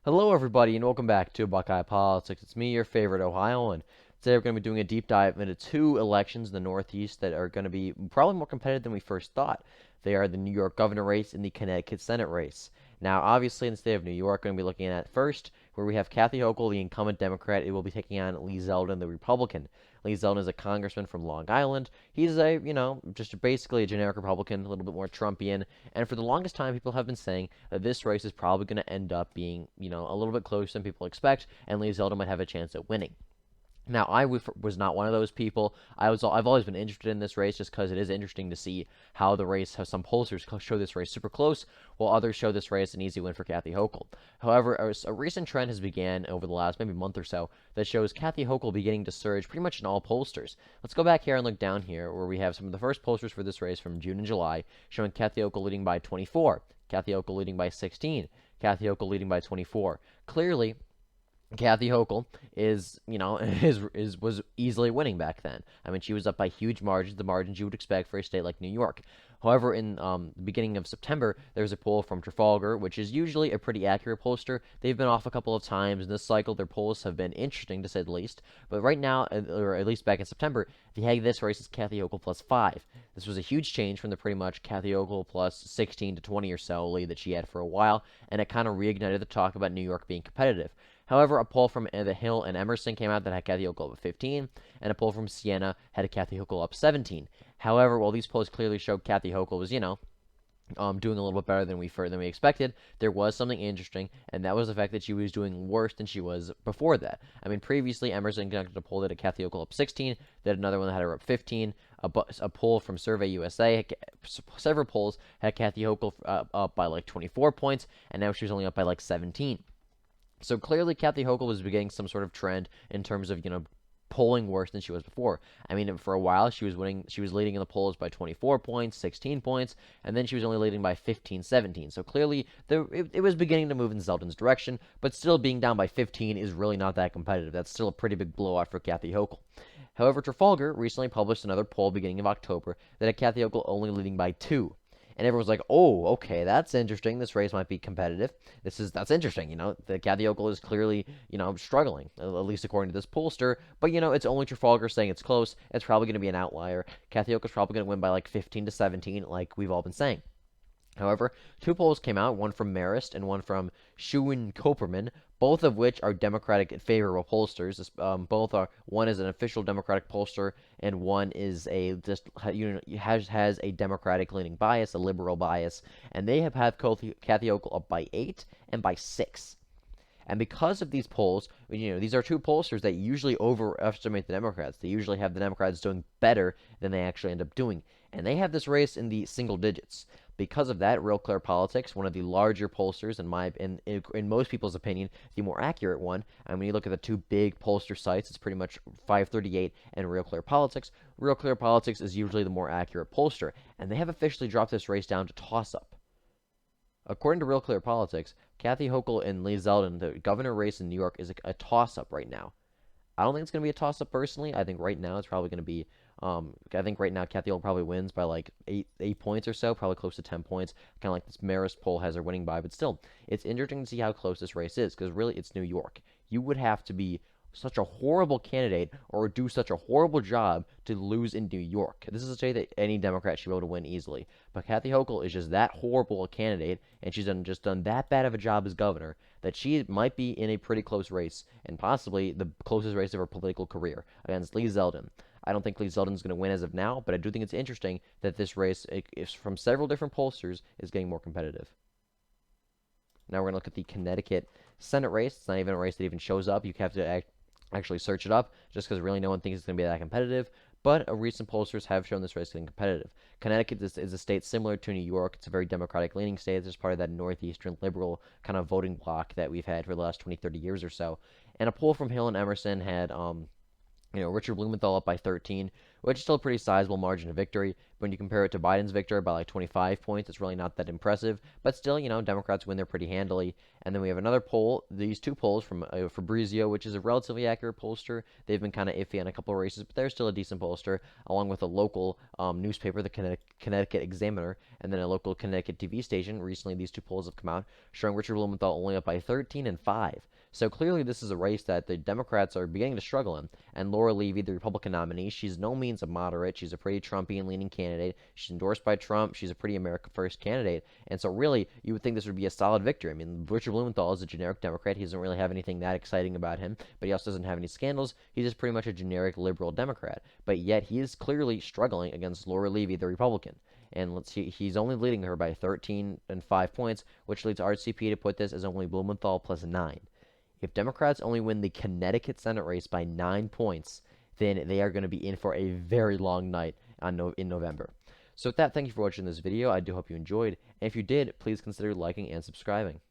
Hello, everybody, and welcome back to Buckeye Politics. It's me, your favorite Ohioan. Today, we're going to be doing a deep dive into two elections in the Northeast that are going to be probably more competitive than we first thought. They are the New York governor race and the Connecticut Senate race. Now, obviously, in the state of New York, we're going to be looking at first where we have Kathy Hochul, the incumbent Democrat. It will be taking on Lee Zeldin, the Republican. Lee Zeldin is a congressman from Long Island. He's just basically a generic Republican, a little bit more Trumpian. And for the longest time, people have been saying that this race is probably going to end up being, a little bit closer than people expect, and Lee Zeldin might have a chance at winning. Now, was not one of those people. I've always been interested in this race just because it is interesting to see how some pollsters show this race super close, while others show this race an easy win for Kathy Hochul. However, a recent trend has began over the last maybe month or so that shows Kathy Hochul beginning to surge pretty much in all pollsters. Let's go back here and look down here where we have some of the first pollsters for this race from June and July, showing Kathy Hochul leading by 24, Kathy Hochul leading by 16, Kathy Hochul leading by 24. Clearly, Kathy Hochul is, was easily winning back then. I mean, she was up by huge margins, the margins you would expect for a state like New York. However, in the beginning of September, there was a poll from Trafalgar, which is usually a pretty accurate pollster. They've been off a couple of times in this cycle. Their polls have been interesting, to say the least. But right now, or at least back in September, the head of this race is Kathy Hochul plus 5. This was a huge change from the pretty much Kathy Hochul plus 16 to 20 or so lead that she had for a while, and it kind of reignited the talk about New York being competitive. However, a poll from The Hill and Emerson came out that had Kathy Hochul up 15, and a poll from Siena had Kathy Hochul up 17. However, while these polls clearly showed Kathy Hochul was, doing a little bit better than we expected, there was something interesting, and that was the fact that she was doing worse than she was before that. I mean, previously, Emerson conducted a poll that had Kathy Hochul up 16, they had another one that had her up 15, a poll from Survey USA, several polls had Kathy Hochul up by like 24 points, and now she's only up by like 17. So clearly, Kathy Hochul was beginning some sort of trend in terms of, polling worse than she was before. I mean, for a while, she was leading in the polls by 24 points, 16 points, and then she was only leading by 15, 17. So clearly, it was beginning to move in Zeldin's direction, but still being down by 15 is really not that competitive. That's still a pretty big blowout for Kathy Hochul. However, Trafalgar recently published another poll beginning of October that had Kathy Hochul only leading by 2. And everyone's like, "Oh, okay, that's interesting. This race might be competitive. That's interesting. The Kathy Hochul is clearly, struggling, at least according to this pollster. But it's only Trafalgar saying it's close. It's probably going to be an outlier. Kathy Hochul's probably going to win by like 15 to 17, like we've all been saying." However, two polls came out, one from Marist and one from Schuin Koperman, both of which are Democratic favorable pollsters. One is an official Democratic pollster, and one is has a Democratic leaning bias, a liberal bias, and they have Kathy Hochul up by 8 and by 6. And because of these polls, these are two pollsters that usually overestimate the Democrats. They usually have the Democrats doing better than they actually end up doing. And they have this race in the single digits. Because of that, Real Clear Politics, one of the larger pollsters, in most people's opinion, the more accurate one. And when you look at the two big pollster sites, it's pretty much 538 and Real Clear Politics. Real Clear Politics is usually the more accurate pollster. And they have officially dropped this race down to toss-up. According to Real Clear Politics, Kathy Hochul and Lee Zeldin, the governor race in New York, is a toss-up right now. I don't think it's going to be a toss-up personally. I think right now it's probably going to be, I think right now Kathy Hochul probably wins by like 8 points or so, probably close to 10 points, kind of like this Marist poll has her winning by. But still, it's interesting to see how close this race is, because really it's New York. You would have to be such a horrible candidate or do such a horrible job to lose in New York. This is a state that any Democrat should be able to win easily. But Kathy Hochul is just that horrible a candidate, and she's done that bad of a job as governor that she might be in a pretty close race, and possibly the closest race of her political career against Lee Zeldin. I don't think Lee Zeldin is going to win as of now, but I do think it's interesting that this race, from several different pollsters, is getting more competitive. Now we're going to look at the Connecticut Senate race. It's not even a race that even shows up. You have to actually search it up, just because really no one thinks it's going to be that competitive. But recent pollsters have shown this race getting competitive. Connecticut is a state similar to New York. It's a very Democratic-leaning state. It's part of that northeastern liberal kind of voting bloc that we've had for the last 20, 30 years or so. And a poll from Hill and Emerson had Richard Blumenthal up by 13, which is still a pretty sizable margin of victory. When you compare it to Biden's victory by like 25 points, it's really not that impressive. But still, Democrats win there pretty handily. And then we have another poll, these two polls from Fabrizio, which is a relatively accurate pollster. They've been kind of iffy on a couple of races, but they're still a decent pollster, along with a local newspaper, the Connecticut Examiner, and then a local Connecticut TV station. Recently, these two polls have come out showing Richard Blumenthal only up by 13 and 5. So clearly, this is a race that the Democrats are beginning to struggle in. And Laura Levy, the Republican nominee, she's no means a moderate. She's a pretty Trumpian-leaning candidate. She's endorsed by Trump. She's a pretty America First candidate. And so really, you would think this would be a solid victory. I mean, Richard Blumenthal is a generic Democrat. He doesn't really have anything that exciting about him, but he also doesn't have any scandals. He's just pretty much a generic liberal Democrat. But yet, he is clearly struggling against Laura Levy, the Republican. And let's see, he's only leading her by 13 and 5 points, which leads RCP to put this as only Blumenthal plus 9. If Democrats only win the Connecticut Senate race by 9 points, then they are going to be in for a very long night in November. So with that, thank you for watching this video. I do hope you enjoyed. And if you did, please consider liking and subscribing.